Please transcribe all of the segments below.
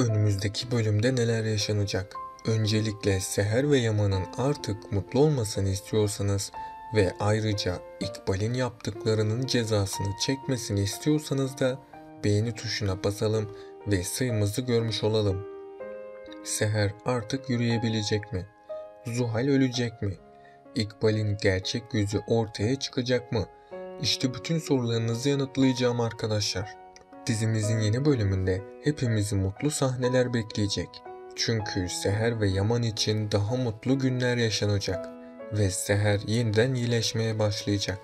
Önümüzdeki bölümde neler yaşanacak? Öncelikle Seher ve Yaman'ın artık mutlu olmasını istiyorsanız ve ayrıca İkbal'in yaptıklarının cezasını çekmesini istiyorsanız da beğeni tuşuna basalım ve sayımızı görmüş olalım. Seher artık yürüyebilecek mi? Zuhal ölecek mi? İkbal'in gerçek yüzü ortaya çıkacak mı? İşte bütün sorularınızı yanıtlayacağım arkadaşlar. Dizimizin yeni bölümünde hepimizi mutlu sahneler bekleyecek. Çünkü Seher ve Yaman için daha mutlu günler yaşanacak ve Seher yeniden iyileşmeye başlayacak.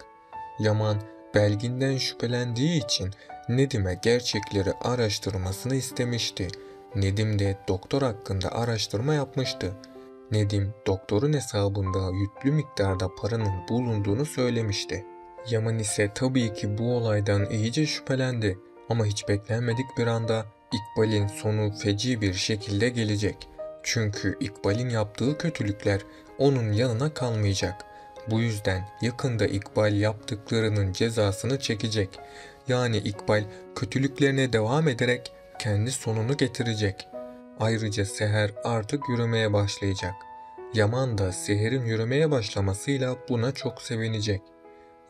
Yaman Belgin'den şüphelendiği için Nedim'e gerçekleri araştırmasını istemişti. Nedim de doktor hakkında araştırma yapmıştı. Nedim doktorun hesabında yüklü miktarda paranın bulunduğunu söylemişti. Yaman ise tabii ki bu olaydan iyice şüphelendi. Ama hiç beklenmedik bir anda İkbal'in sonu feci bir şekilde gelecek. Çünkü İkbal'in yaptığı kötülükler onun yanına kalmayacak. Bu yüzden yakında İkbal yaptıklarının cezasını çekecek. Yani İkbal kötülüklerine devam ederek kendi sonunu getirecek. Ayrıca Seher artık yürümeye başlayacak. Yaman da Seher'in yürümeye başlamasıyla buna çok sevinecek.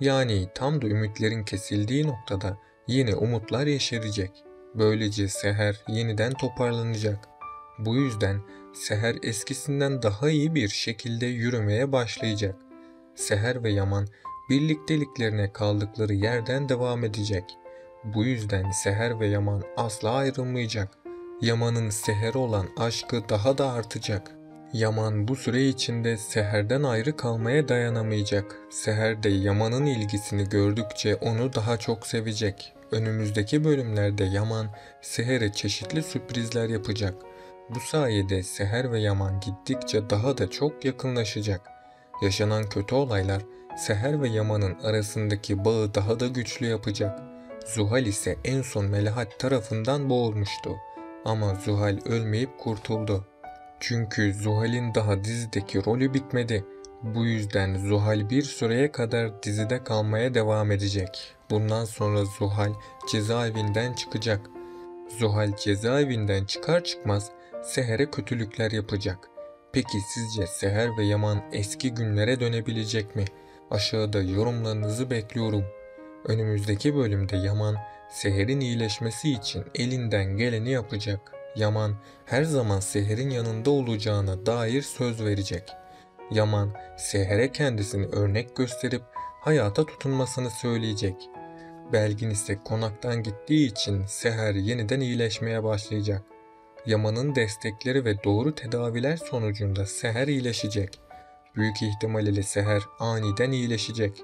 Yani tam da ümitlerin kesildiği noktada yine umutlar yeşerecek. Böylece Seher yeniden toparlanacak. Bu yüzden Seher eskisinden daha iyi bir şekilde yürümeye başlayacak. Seher ve Yaman birlikteliklerine kaldıkları yerden devam edecek. Bu yüzden Seher ve Yaman asla ayrılmayacak. Yaman'ın Seher'e olan aşkı daha da artacak. Yaman bu süre içinde Seher'den ayrı kalmaya dayanamayacak. Seher de Yaman'ın ilgisini gördükçe onu daha çok sevecek. Önümüzdeki bölümlerde Yaman Seher'e çeşitli sürprizler yapacak. Bu sayede Seher ve Yaman gittikçe daha da çok yakınlaşacak. Yaşanan kötü olaylar Seher ve Yaman'ın arasındaki bağı daha da güçlü yapacak. Zuhal ise en son Melahat tarafından boğulmuştu. Ama Zuhal ölmeyip kurtuldu. Çünkü Zuhal'in daha dizideki rolü bitmedi. Bu yüzden Zuhal bir süreye kadar dizide kalmaya devam edecek. Bundan sonra Zuhal cezaevinden çıkacak. Zuhal cezaevinden çıkar çıkmaz Seher'e kötülükler yapacak. Peki sizce Seher ve Yaman eski günlere dönebilecek mi? Aşağıda yorumlarınızı bekliyorum. Önümüzdeki bölümde Yaman Seher'in iyileşmesi için elinden geleni yapacak. Yaman her zaman Seher'in yanında olacağına dair söz verecek. Yaman Seher'e kendisini örnek gösterip hayata tutunmasını söyleyecek. Belgin ise konaktan gittiği için Seher yeniden iyileşmeye başlayacak. Yaman'ın destekleri ve doğru tedaviler sonucunda Seher iyileşecek. Büyük ihtimal ile Seher aniden iyileşecek.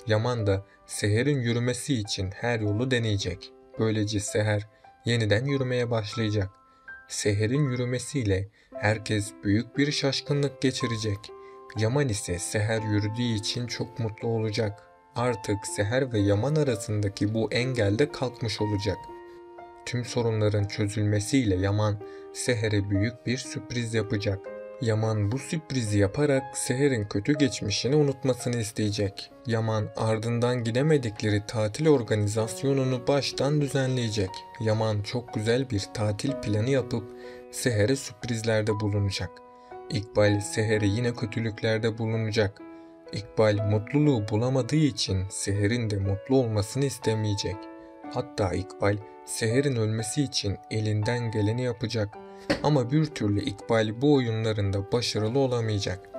Yaman da Seher'in yürümesi için her yolu deneyecek. Böylece Seher yeniden yürümeye başlayacak. Seher'in yürümesiyle herkes büyük bir şaşkınlık geçirecek. Yaman ise Seher yürüdüğü için çok mutlu olacak. Artık Seher ve Yaman arasındaki bu engel de kalkmış olacak. Tüm sorunların çözülmesiyle Yaman Seher'e büyük bir sürpriz yapacak. Yaman bu sürprizi yaparak Seher'in kötü geçmişini unutmasını isteyecek. Yaman ardından gidemedikleri tatil organizasyonunu baştan düzenleyecek. Yaman çok güzel bir tatil planı yapıp Seher'e sürprizlerde bulunacak. İkbal Seher'e yine kötülüklerde bulunacak. İkbal mutluluğu bulamadığı için Seher'in de mutlu olmasını istemeyecek. Hatta İkbal Seher'in ölmesi için elinden geleni yapacak. Ama bir türlü İkbal bu oyunlarında başarılı olamayacak.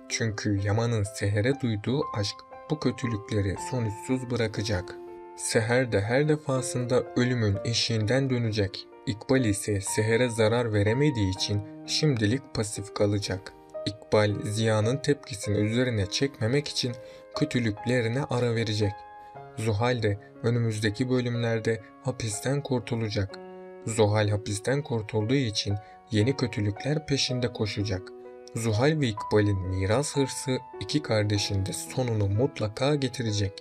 Çünkü Yaman'ın Seher'e duyduğu aşk bu kötülükleri sonuçsuz bırakacak. Seher de her defasında ölümün eşiğinden dönecek. İkbal ise Seher'e zarar veremediği için şimdilik pasif kalacak. İkbal Ziya'nın tepkisini üzerine çekmemek için kötülüklerine ara verecek. Zuhal de önümüzdeki bölümlerde hapisten kurtulacak. Zuhal hapisten kurtulduğu için yeni kötülükler peşinde koşacak. Zuhal ve İkbal'in miras hırsı iki kardeşin de sonunu mutlaka getirecek.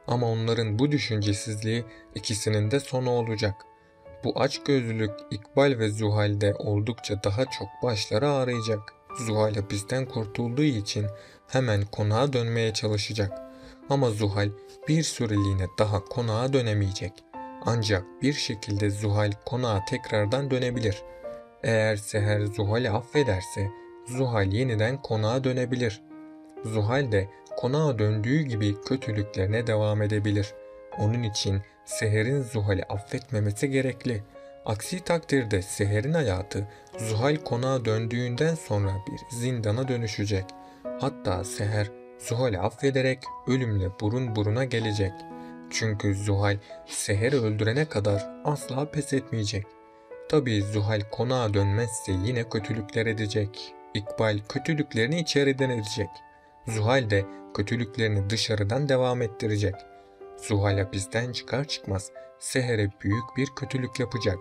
Ama onların bu düşüncesizliği ikisinin de sonu olacak. Bu açgözlülük İkbal ve Zuhal'de oldukça daha çok başları ağrıyacak. Zuhal hapisten kurtulduğu için hemen konağa dönmeye çalışacak. Ama Zuhal bir süreliğine daha konağa dönemeyecek. Ancak bir şekilde Zuhal konağa tekrardan dönebilir. Eğer Seher Zuhal'i affederse Zuhal yeniden konağa dönebilir. Zuhal de konağa döndüğü gibi kötülüklerine devam edebilir. Onun için Seher'in Zuhal'i affetmemesi gerekli. Aksi takdirde Seher'in hayatı Zuhal konağa döndüğünden sonra bir zindana dönüşecek. Hatta Seher Zuhal'i affederek ölümle burun buruna gelecek. Çünkü Zuhal Seher'i öldürene kadar asla pes etmeyecek. Tabii Zuhal konağa dönmezse yine kötülükler edecek. İkbal kötülüklerini içeriden edecek. Zuhal de kötülüklerini dışarıdan devam ettirecek. Zuhal hapisten çıkar çıkmaz Seher'e büyük bir kötülük yapacak.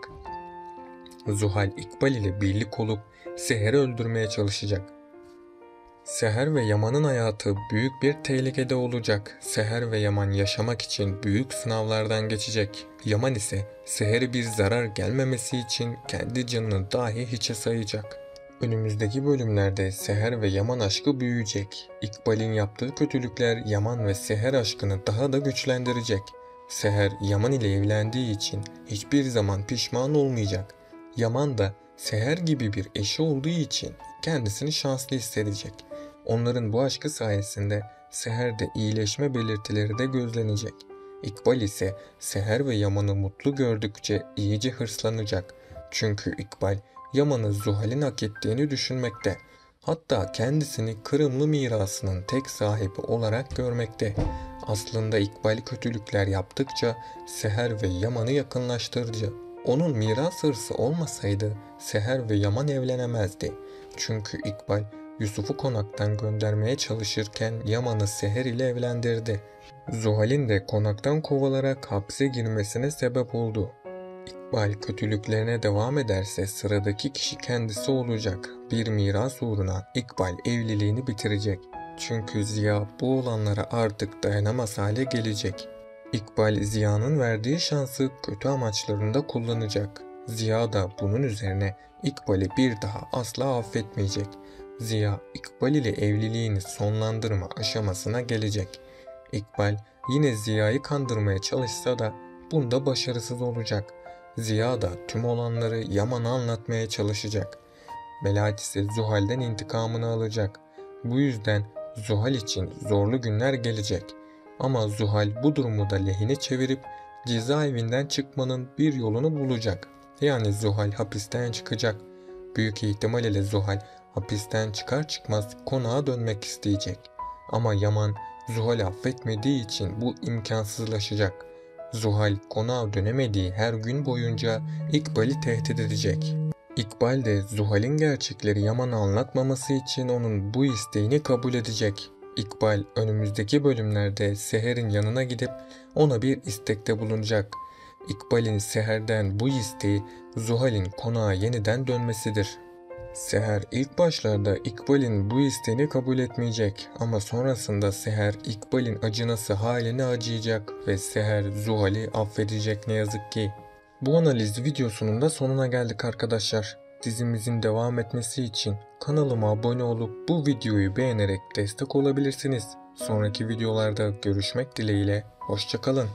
Zuhal İkbal ile birlik olup Seher'i öldürmeye çalışacak. Seher ve Yaman'ın hayatı büyük bir tehlikede olacak. Seher ve Yaman yaşamak için büyük sınavlardan geçecek. Yaman ise Seher'e bir zarar gelmemesi için kendi canını dahi hiçe sayacak. Önümüzdeki bölümlerde Seher ve Yaman aşkı büyüyecek. İkbal'in yaptığı kötülükler Yaman ve Seher aşkını daha da güçlendirecek. Seher Yaman ile evlendiği için hiçbir zaman pişman olmayacak. Yaman da Seher gibi bir eşi olduğu için kendisini şanslı hissedecek. Onların bu aşkı sayesinde Seher'de iyileşme belirtileri de gözlenecek. İkbal ise Seher ve Yaman'ı mutlu gördükçe iyice hırslanacak. Çünkü İkbal Yaman'ı Zuhal'in hak ettiğini düşünmekte. Hatta kendisini Kırımlı mirasının tek sahibi olarak görmekte. Aslında İkbal kötülükler yaptıkça Seher ve Yaman'ı yakınlaştırıcı. Onun miras hırsı olmasaydı Seher ve Yaman evlenemezdi. Çünkü İkbal Yusuf'u konaktan göndermeye çalışırken Yaman'ı Seher ile evlendirdi. Zuhal'in de konaktan kovalarak hapse girmesine sebep oldu. İkbal kötülüklerine devam ederse sıradaki kişi kendisi olacak. Bir miras uğruna İkbal evliliğini bitirecek. Çünkü Ziya bu olanlara artık dayanamaz hale gelecek. İkbal Ziya'nın verdiği şansı kötü amaçlarında kullanacak. Ziya da bunun üzerine İkbal'i bir daha asla affetmeyecek. Ziya İkbal ile evliliğini sonlandırma aşamasına gelecek. İkbal yine Ziya'yı kandırmaya çalışsa da bunda başarısız olacak. Ziya da tüm olanları Yaman'a anlatmaya çalışacak. Melahat ise Zuhal'den intikamını alacak. Bu yüzden Zuhal için zorlu günler gelecek. Ama Zuhal bu durumu da lehine çevirip cezaevinden çıkmanın bir yolunu bulacak. Yani Zuhal hapisten çıkacak. Büyük ihtimal ile Zuhal hapisten çıkar çıkmaz konağa dönmek isteyecek. Ama Yaman Zuhal'i affetmediği için bu imkansızlaşacak. Zuhal konağa dönemediği her gün boyunca İkbal'i tehdit edecek. İkbal de Zuhal'in gerçekleri Yaman'a anlatmaması için onun bu isteğini kabul edecek. İkbal önümüzdeki bölümlerde Seher'in yanına gidip ona bir istekte bulunacak. İkbal'in Seher'den bu isteği Zuhal'in konağa yeniden dönmesidir. Seher ilk başlarda İkbal'in bu isteğini kabul etmeyecek ama sonrasında Seher İkbal'in acınası haline acıyacak ve Seher Zuhal'i affedecek ne yazık ki. Bu analiz videosunun da sonuna geldik arkadaşlar. Dizimizin devam etmesi için kanalıma abone olup bu videoyu beğenerek destek olabilirsiniz. Sonraki videolarda görüşmek dileğiyle, hoşça kalın.